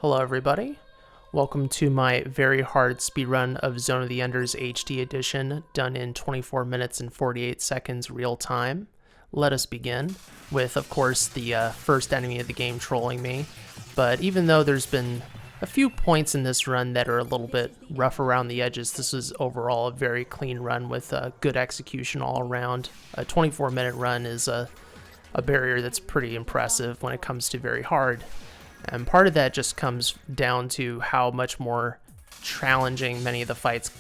Hello everybody, welcome to my very hard speedrun of Zone of the Enders HD edition, done in 24 minutes and 48 seconds real time. Let us begin with, of course, the first enemy of the game trolling me, but even though there's been a few points in this run that are a little bit rough around the edges, this is overall a very clean run with good execution all around. A 24-minute run is a barrier that's pretty impressive when it comes to very hard. And part of that just comes down to how much more challenging many of the fights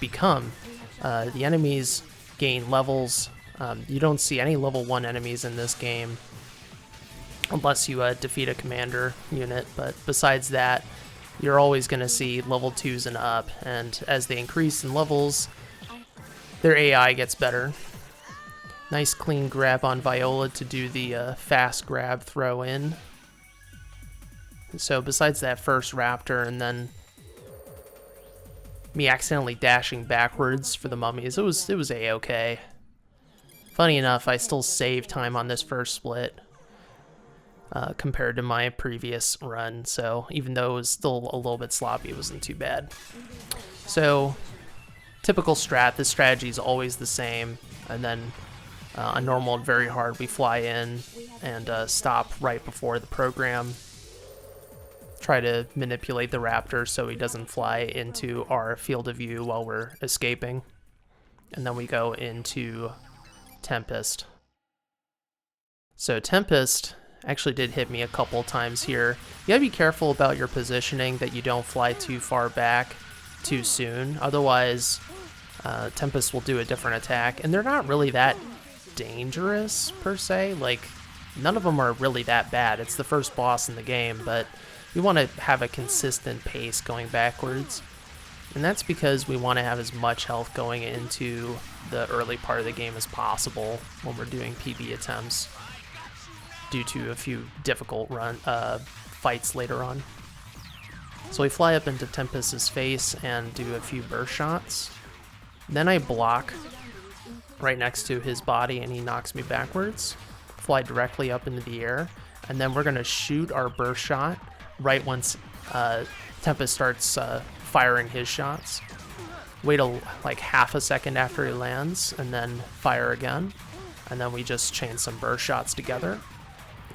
become. The enemies gain levels. You don't see any level 1 enemies in this game unless you defeat a commander unit, but besides that, you're always going to see level 2s and up, and as they increase in levels, their AI gets better. Nice clean grab on Viola to do the fast grab throw in. So besides that first raptor and then me accidentally dashing backwards for the mummies, it was a-okay. Funny enough, I still saved time on this first split compared to my previous run, so even though it was still a little bit sloppy, it wasn't too bad. So typical strat, this strategy is always the same, and then on normal and very hard we fly in and stop right before the program. Try to manipulate the raptor so he doesn't fly into our field of view while we're escaping. And then we go into Tempest. So Tempest actually did hit me a couple times here. You gotta be careful about your positioning that you don't fly too far back too soon. Otherwise, Tempest will do a different attack. And they're not really that dangerous, per se. Like, none of them are really that bad. It's the first boss in the game, but we want to have a consistent pace going backwards, and that's because we want to have as much health going into the early part of the game as possible when we're doing PB attempts due to a few difficult fights later on. So we fly up into Tempest's face and do a few burst shots. Then I block right next to his body and he knocks me backwards, fly directly up into the air, and then we're going to shoot our burst shot right once Tempest starts firing his shots. Wait like half a second after he lands and then fire again, and then we just chain some burst shots together,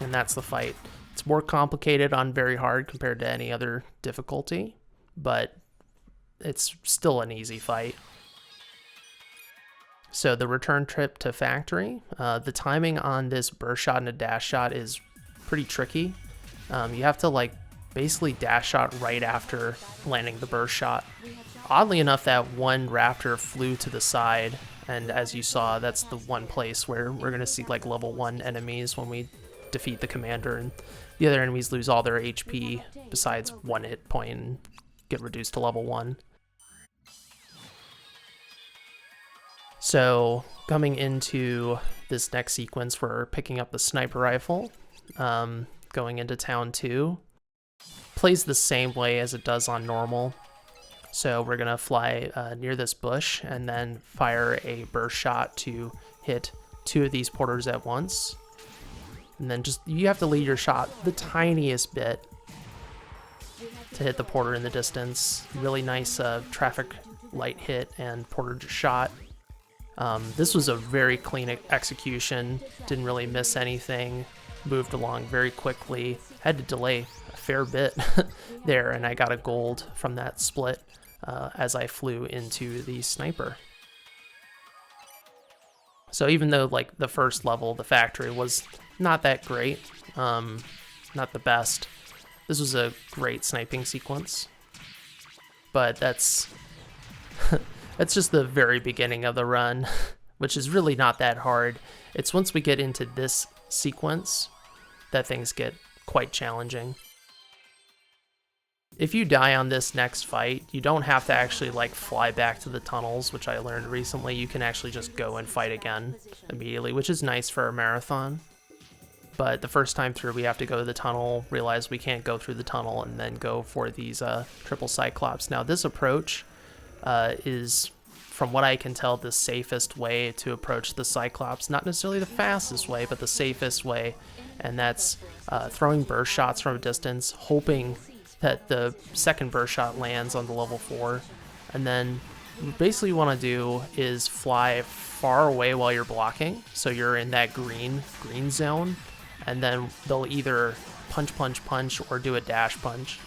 and that's the fight. It's more complicated on very hard compared to any other difficulty, but it's still an easy fight. So the return trip to factory, the timing on this burst shot and a dash shot is pretty tricky. You have to basically dash shot right after landing the burst shot. Oddly enough, that one raptor flew to the side, and as you saw, that's the one place where we're going to see level 1 enemies when we defeat the commander, and the other enemies lose all their HP besides 1 hit point and get reduced to level 1. So coming into this next sequence, we're picking up the sniper rifle, going into town 2. Plays the same way as it does on normal. So we're gonna fly near this bush and then fire a burst shot to hit 2 of these porters at once. And then you have to lead your shot the tiniest bit to hit the porter in the distance. Really nice traffic light hit and porter just shot. This was a very clean execution. Didn't really miss anything. Moved along very quickly. Had to delay a fair bit there, and I got a gold from that split as I flew into the sniper. So even though the first level, the factory, was not that great, not the best, this was a great sniping sequence. But that's that's just the very beginning of the run, which is really not that hard. It's once we get into this sequence that things get quite challenging. If you die on this next fight, you don't have to actually fly back to the tunnels, which I learned recently. You can actually just go and fight again immediately, which is nice for a marathon. But the first time through, we have to go to the tunnel, realize we can't go through the tunnel, and then go for these triple cyclops. Now this approach is, from what I can tell, the safest way to approach the cyclops. Not necessarily the fastest way, but the safest way, and that's throwing burst shots from a distance, hoping that the second burst shot lands on the level 4. And then basically what you want to do is fly far away while you're blocking, so you're in that green zone, and then they'll either punch, punch, punch, or do a dash punch.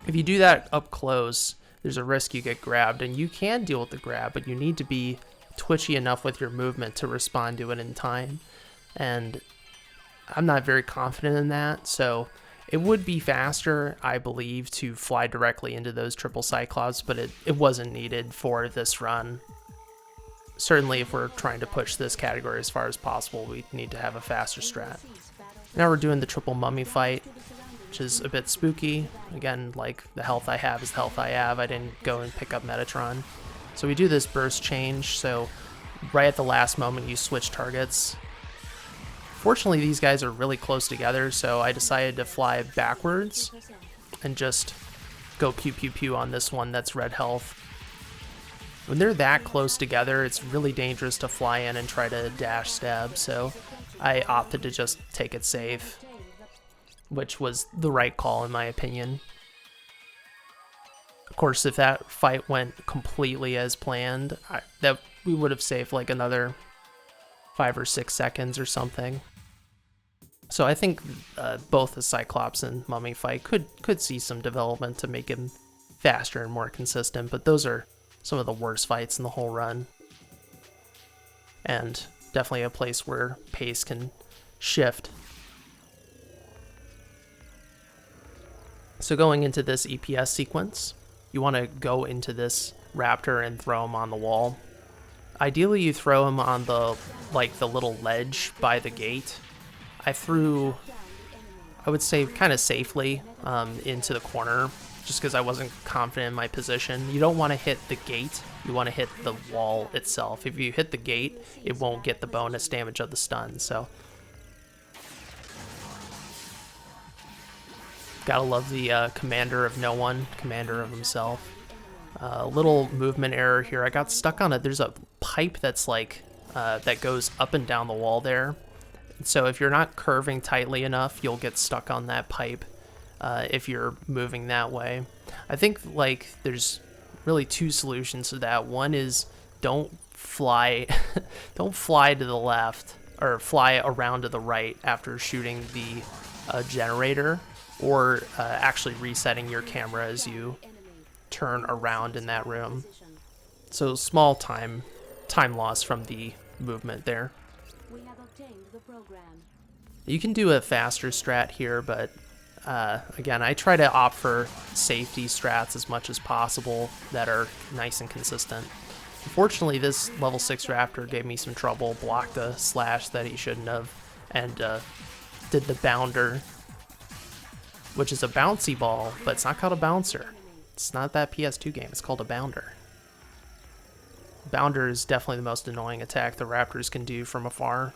If you do that up close, there's a risk you get grabbed, and you can deal with the grab, but you need to be twitchy enough with your movement to respond to it in time. And I'm not very confident in that, so it would be faster, I believe, to fly directly into those triple Cyclops, but it wasn't needed for this run. Certainly, if we're trying to push this category as far as possible, we need to have a faster strat. Now we're doing the triple mummy fight, which is a bit spooky. Again, like, the health I have is the health I have. I didn't go and pick up Metatron. So we do this burst change, so right at the last moment you switch targets. Fortunately, these guys are really close together, so I decided to fly backwards and just go pew pew pew on this one that's red health. When they're that close together, it's really dangerous to fly in and try to dash stab, so I opted to just take it safe, which was the right call in my opinion. Of course, if that fight went completely as planned, we would have saved like another 5 or 6 seconds or something. So I think both the Cyclops and Mummy fight could see some development to make him faster and more consistent, but those are some of the worst fights in the whole run. And definitely a place where pace can shift. So going into this EPS sequence, you want to go into this raptor and throw him on the wall. Ideally, you throw him on the little ledge by the gate. I threw, I would say, kind of safely into the corner, just because I wasn't confident in my position. You don't want to hit the gate, you want to hit the wall itself. If you hit the gate, it won't get the bonus damage of the stun, so. Gotta love the commander of no one, commander of himself. Little movement error here. I got stuck on it. There's a pipe that's like, that goes up and down the wall there. So if you're not curving tightly enough, you'll get stuck on that pipe if you're moving that way. I think like there's really 2 solutions to that. One is don't fly, don't fly to the left or fly around to the right after shooting the generator, or actually resetting your camera as you turn around in that room. So small time loss from the movement there. You can do a faster strat here, but again, I try to opt for safety strats as much as possible that are nice and consistent. Unfortunately, this level 6 raptor gave me some trouble, blocked a slash that he shouldn't have, and did the bounder, which is a bouncy ball, but it's not called a bouncer. It's not that PS2 game, it's called a bounder. Bounder is definitely the most annoying attack the raptors can do from afar.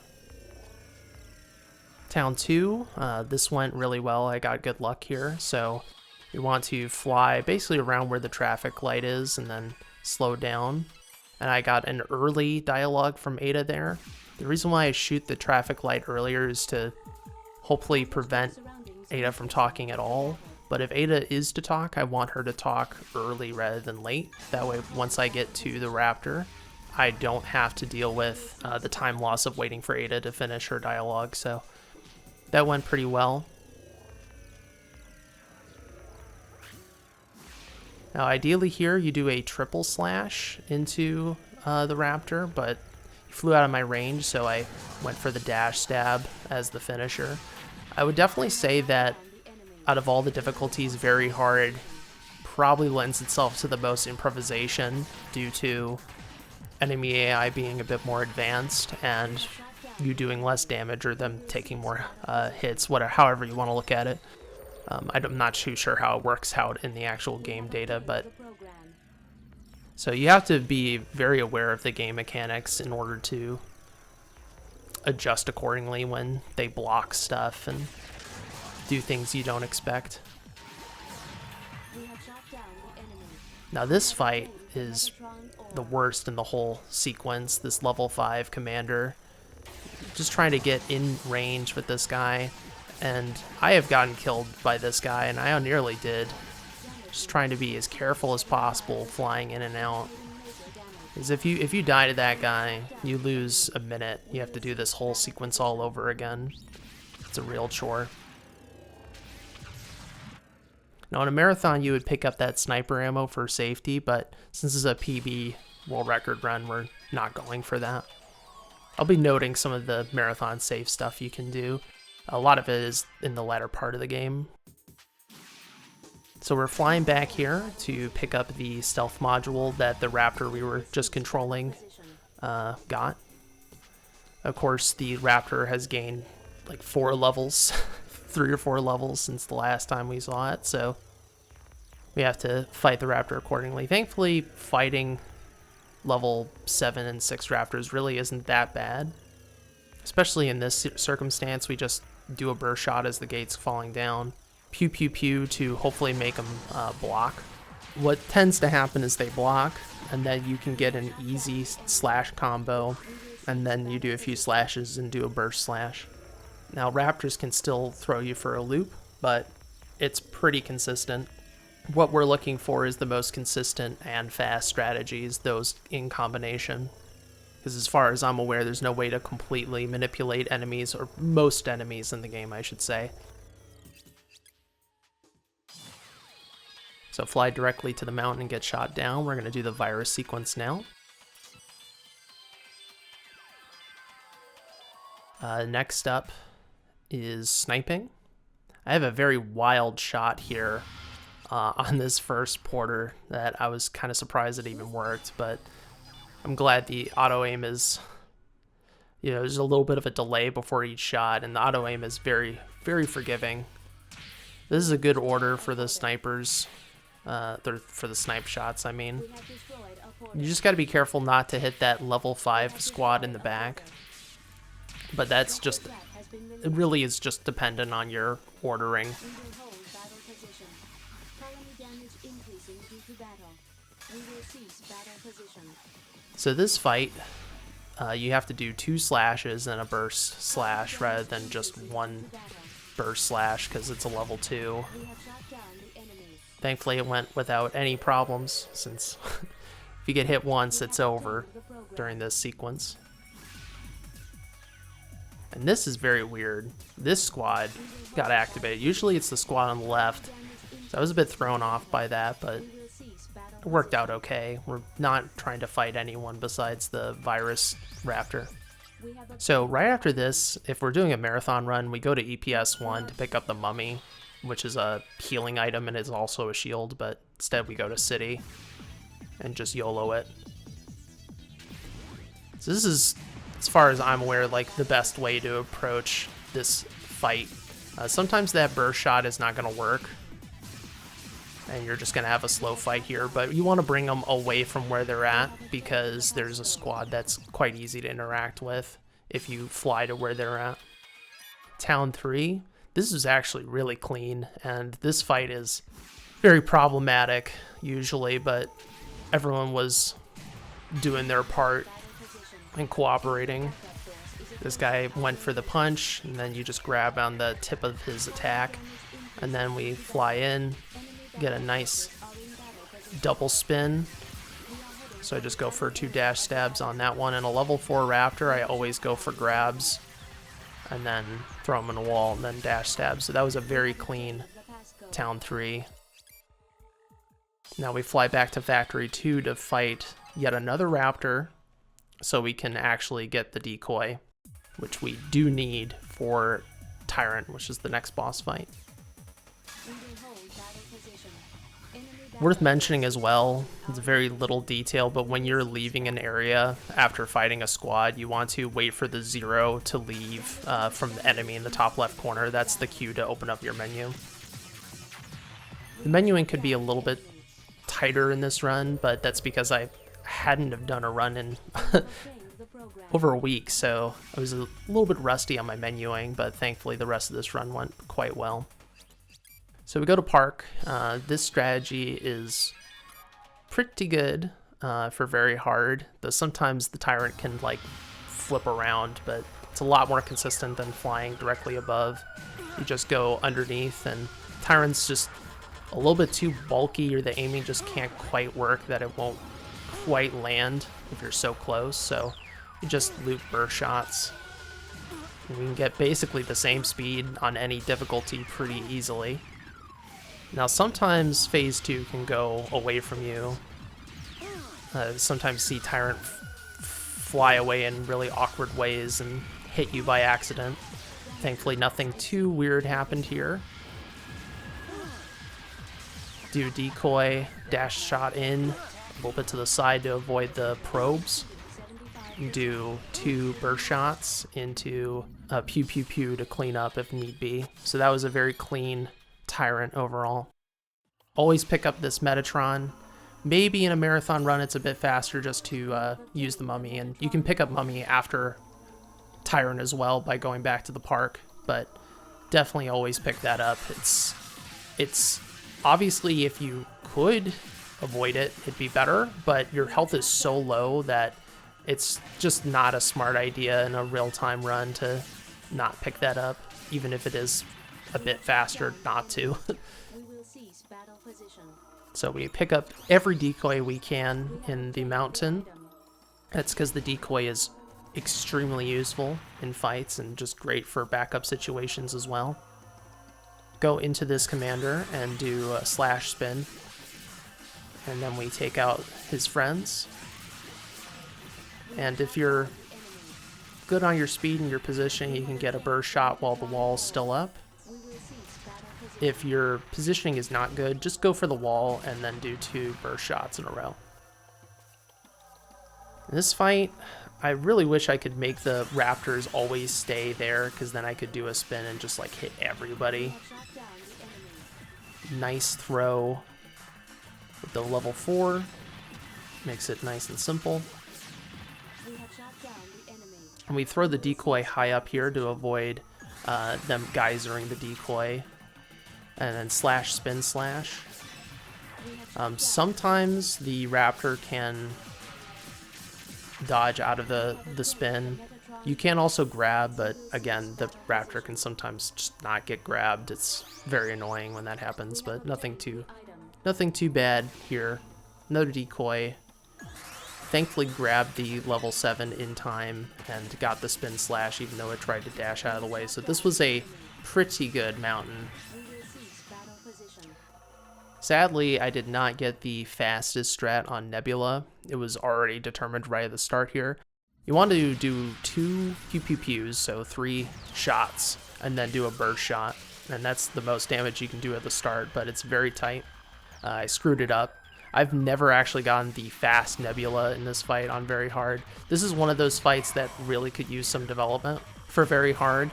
Town 2, this went really well. I got good luck here, so we want to fly basically around where the traffic light is and then slow down. And I got an early dialogue from Ada there. The reason why I shoot the traffic light earlier is to hopefully prevent Ada from talking at all. But if Ada is to talk, I want her to talk early rather than late. That way, once I get to the raptor, I don't have to deal with the time loss of waiting for Ada to finish her dialogue. So that went pretty well. Now, ideally here, you do a triple slash into the raptor, but he flew out of my range, so I went for the dash stab as the finisher. I would definitely say that out of all the difficulties, very hard probably lends itself to the most improvisation due to enemy AI being a bit more advanced and you doing less damage or them taking more hits, however you want to look at it. I'm not too sure how it works out in the actual game data, but so you have to be very aware of the game mechanics in order to adjust accordingly when they block stuff and do things you don't expect. Now this fight is the worst in the whole sequence. This level 5 commander, just trying to get in range with this guy. And I have gotten killed by this guy, and I nearly did. Just trying to be as careful as possible flying in and out. Because if you die to that guy, you lose a minute. You have to do this whole sequence all over again. It's a real chore. Now in a marathon you would pick up that sniper ammo for safety, but since it's a PB world record run, we're not going for that. I'll be noting some of the marathon safe stuff you can do. A lot of it is in the latter part of the game. So we're flying back here to pick up the stealth module that the raptor we were just controlling got. Of course, the raptor has gained like 4 levels, 3 or 4 levels since the last time we saw it, so we have to fight the raptor accordingly. Thankfully, fighting level 7 and 6 raptors really isn't that bad. Especially in this circumstance, we just do a burst shot as the gate's falling down. Pew pew pew to hopefully make them block. What tends to happen is they block, and then you can get an easy slash combo, and then you do a few slashes and do a burst slash. Now raptors can still throw you for a loop, but it's pretty consistent. What we're looking for is the most consistent and fast strategies, those in combination. Because as far as I'm aware, there's no way to completely manipulate enemies, or most enemies in the game, I should say. So fly directly to the mountain and get shot down. We're going to do the virus sequence now. Next up is sniping. I have a very wild shot here on this first porter that I was kind of surprised it even worked, but I'm glad the auto aim is, you know, there's a little bit of a delay before each shot, and the auto aim is very, very forgiving. This is a good order for the snipers, for the snipe shots, I mean. You just got to be careful not to hit that level 5 squad in the back, but that's just, it really is just dependent on your ordering. So this fight, you have to do 2 slashes and a burst slash rather than just 1 burst slash because it's a level 2. Thankfully it went without any problems, since if you get hit once, it's over during this sequence. And this is very weird. This squad got activated. Usually it's the squad on the left, so I was a bit thrown off by that, but it worked out okay. We're not trying to fight anyone besides the virus raptor. So right after this, if we're doing a marathon run, we go to EPS 1 to pick up the mummy, which is a healing item and is also a shield, but instead we go to city and just YOLO it. So this is, as far as I'm aware, like the best way to approach this fight. Sometimes that burst shot is not going to work, and you're just going to have a slow fight here, but you want to bring them away from where they're at, because there's a squad that's quite easy to interact with if you fly to where they're at. Town 3, this is actually really clean, and this fight is very problematic usually, but everyone was doing their part and cooperating. This guy went for the punch, and then you just grab on the tip of his attack, and then we fly in, get a nice double spin. So I just go for 2 dash stabs on that one. And a level 4 raptor, I always go for grabs and then throw him in a wall and then dash stabs. So that was a very clean Town 3. Now we fly back to Factory 2 to fight yet another raptor, so we can actually get the decoy, which we do need for Tyrant, which is the next boss fight. Worth mentioning as well, it's very little detail, but when you're leaving an area after fighting a squad, you want to wait for the 0 to leave from the enemy in the top left corner. That's the cue to open up your menu. The menuing could be a little bit tighter in this run, but that's because I hadn't have done a run in over a week, so I was a little bit rusty on my menuing, but thankfully the rest of this run went quite well. So we go to Park. This strategy is pretty good for very hard, though sometimes the Tyrant can like flip around, but It's a lot more consistent than flying directly above. You just go underneath, and Tyrant's just a little bit too bulky, or the aiming just can't quite work, that it won't quite land if you're so close, so you just loop burst shots. And we can get basically the same speed on any difficulty pretty easily. Now sometimes phase 2 can go away from you. Sometimes see Tyrant fly away in really awkward ways and hit you by accident. Thankfully nothing too weird happened here. Do decoy, dash shot in, a little bit to the side to avoid the probes. Do 2 burst shots into pew pew pew to clean up if need be. So that was a very clean Tyrant overall. Always pick up this Metatron. Maybe in a marathon run it's a bit faster just to use the Mummy, and you can pick up Mummy after Tyrant as well by going back to the park, but definitely always pick that up. It's obviously, if you could avoid it, it'd be better, but your health is so low that it's just not a smart idea in a real-time run to not pick that up, even if it is a bit faster not to. So we pick up every decoy we can in the mountain. That's because the decoy is extremely useful in fights and just great for backup situations as well. Go into this commander and do a slash spin, and then we take out his friends. And if you're good on your speed and your positioning, you can get a burst shot while the wall's still up. If your positioning is not good, just go for the wall and then do 2 burst shots in a row. In this fight, I really wish I could make the raptors always stay there, because then I could do a spin and just like hit everybody. Nice throw with the level 4. Makes it nice and simple. And we throw the decoy high up here to avoid them geysering the decoy. And then slash spin slash. Sometimes the raptor can dodge out of the spin. You can also grab, but again, the raptor can sometimes just not get grabbed. It's very annoying when that happens, but nothing too bad here. Another decoy. Thankfully grabbed the level 7 in time and got the spin slash, even though it tried to dash out of the way. So this was a pretty good mountain. Sadly, I did not get the fastest strat on Nebula. It was already determined right at the start here. You want to do 2 pew pew pews, so 3 shots, and then do a burst shot. And that's the most damage you can do at the start, but it's very tight. I screwed it up. I've never actually gotten the fast Nebula in this fight on very hard. This is one of those fights that really could use some development for very hard.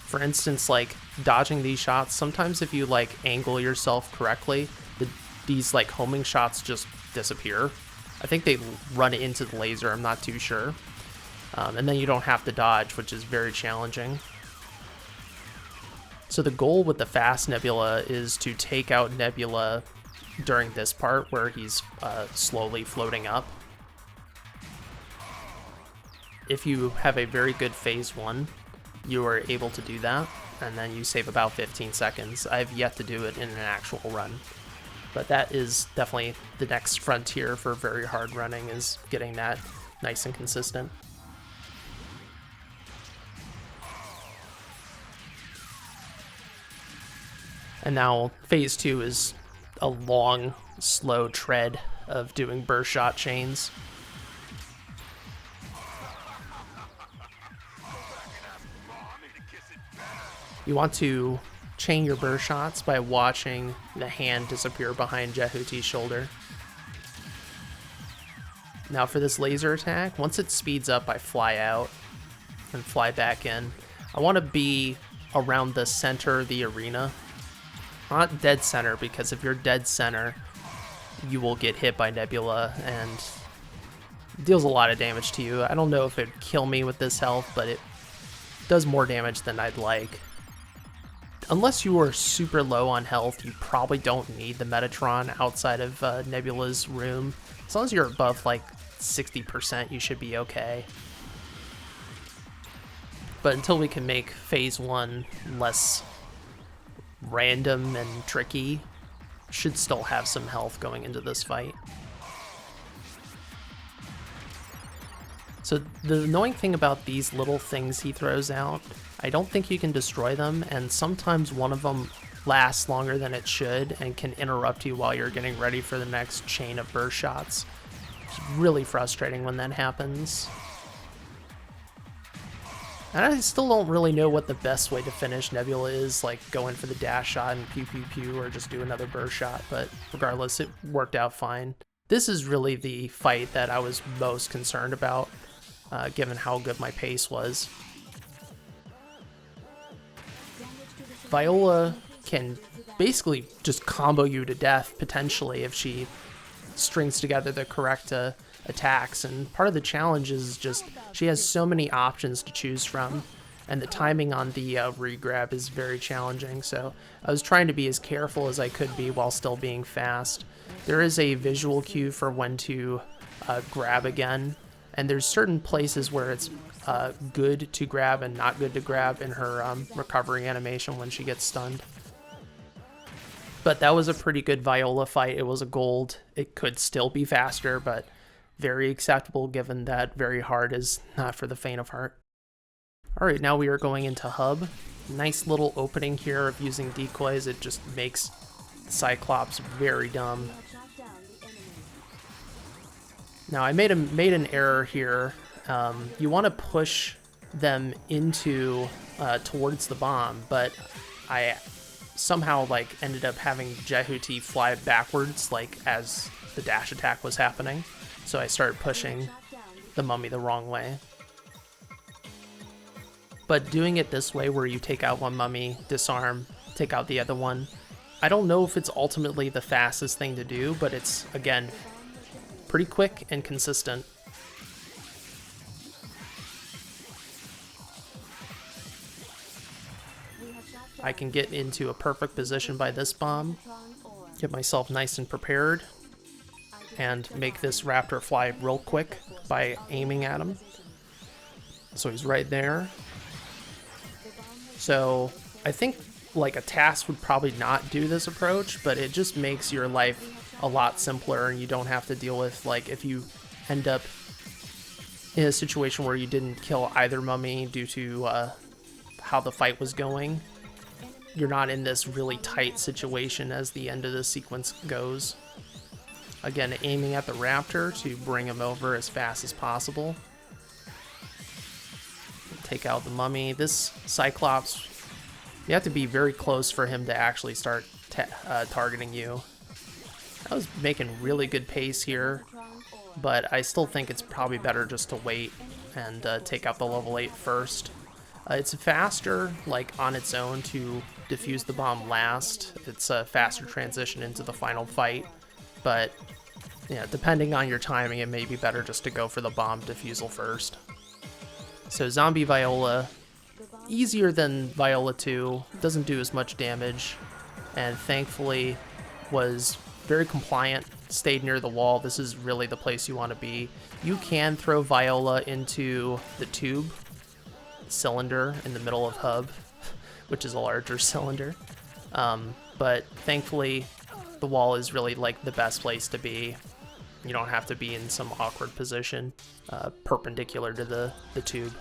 For instance, like dodging these shots, sometimes if you like angle yourself correctly, these like homing shots just disappear. I think they run into the laser, I'm not too sure. And then you don't have to dodge, which is very challenging. So the goal with the fast Nebula is to take out Nebula during this part where he's slowly floating up. If you have a very good phase 1, you are able to do that, and then you save about 15 seconds. I've yet to do it in an actual run, but that is definitely the next frontier for very hard running, is getting that nice and consistent. And now phase 2 is a long, slow tread of doing burst shot chains. You want to chain your burst shots by watching the hand disappear behind Jehuti's shoulder. Now for this laser attack, once it speeds up, I fly out and fly back in. I want to be around the center of the arena. Not dead center, because if you're dead center, you will get hit by Nebula and deals a lot of damage to you. I don't know if it'd kill me with this health, but it does more damage than I'd like. Unless you are super low on health, you probably don't need the Metatron outside of Nebula's room. As long as you're above like 60%, you should be okay. But until we can make phase 1 less random and tricky, should still have some health going into this fight. So the annoying thing about these little things he throws out, I don't think you can destroy them, and sometimes one of them lasts longer than it should and can interrupt you while you're getting ready for the next chain of burst shots. It's really frustrating when that happens. And I still don't really know what the best way to finish Nebula is, like going for the dash shot and pew pew pew, or just do another burst shot, but regardless, it worked out fine. This is really the fight that I was most concerned about, given how good my pace was. Viola can basically just combo you to death, potentially, if she strings together the correct attacks, and part of the challenge is just she has so many options to choose from, and the timing on the regrab is very challenging, so I was trying to be as careful as I could be while still being fast. There is a visual cue for when to grab again, and there's certain places where it's good to grab and not good to grab in her recovery animation when she gets stunned. But that was a pretty good Viola fight. It was a gold. It could still be faster, but very acceptable given that very hard is not for the faint of heart. Alright, now we are going into hub. Nice little opening here of using decoys. It just makes Cyclops very dumb. Now I made an error here. You want to push them into towards the bomb, but I somehow like ended up having Jehuti fly backwards like as the dash attack was happening, so I started pushing the mummy the wrong way. But doing it this way, where you take out one mummy, disarm, take out the other one, I don't know if it's ultimately the fastest thing to do, but it's, again, pretty quick and consistent. I can get into a perfect position by this bomb, get myself nice and prepared, and make this raptor fly real quick by aiming at him. So he's right there. So I think like a task would probably not do this approach, but it just makes your life a lot simpler, and you don't have to deal with, like, if you end up in a situation where you didn't kill either mummy due to how the fight was going, you're not in this really tight situation as the end of the sequence goes. Again, aiming at the raptor to bring him over as fast as possible. Take out the mummy. This Cyclops, you have to be very close for him to actually start targeting you. I was making really good pace here, but I still think it's probably better just to wait and take out the level 8 first. It's faster, like, on its own to defuse the bomb last. It's a faster transition into the final fight, but yeah, depending on your timing, it may be better just to go for the bomb defusal first. So Zombie Viola, easier than Viola 2, doesn't do as much damage, and thankfully was very compliant, stayed near the wall. This is really the place you want to be. You can throw Viola into the tube cylinder in the middle of hub, which is a larger cylinder, but thankfully the wall is really like the best place to be. You don't have to be in some awkward position perpendicular to the tube.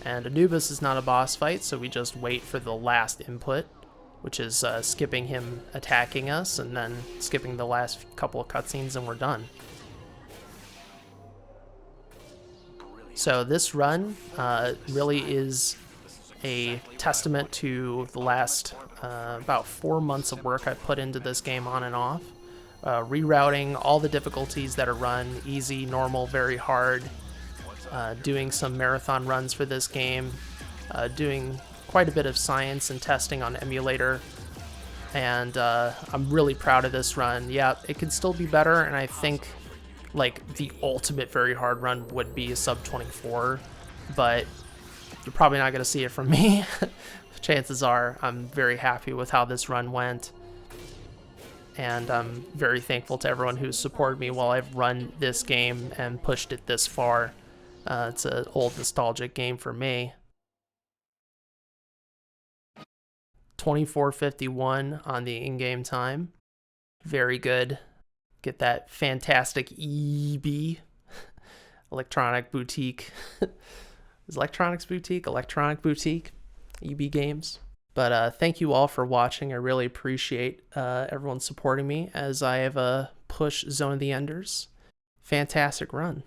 And Anubis is not a boss fight, so we just wait for the last input, which is skipping him attacking us and then skipping the last couple of cutscenes, and we're done. So this run really is a testament to the last about 4 months of work I've put into this game on and off. Rerouting all the difficulties that are run, easy, normal, very hard, doing some marathon runs for this game, doing quite a bit of science and testing on emulator, and I'm really proud of this run. Yeah, it could still be better, and I think like the ultimate very hard run would be a sub 24, but you're probably not going to see it from me. Chances are I'm very happy with how this run went, and I'm very thankful to everyone who's supported me while I've run this game and pushed it this far. It's an old nostalgic game for me. 24:51 on the in-game time. Very good. Get that fantastic EB, Electronic Boutique. Is Electronics Boutique? Electronic Boutique, EB Games. But thank you all for watching. I really appreciate everyone supporting me as I have push Zone of the Enders. Fantastic run.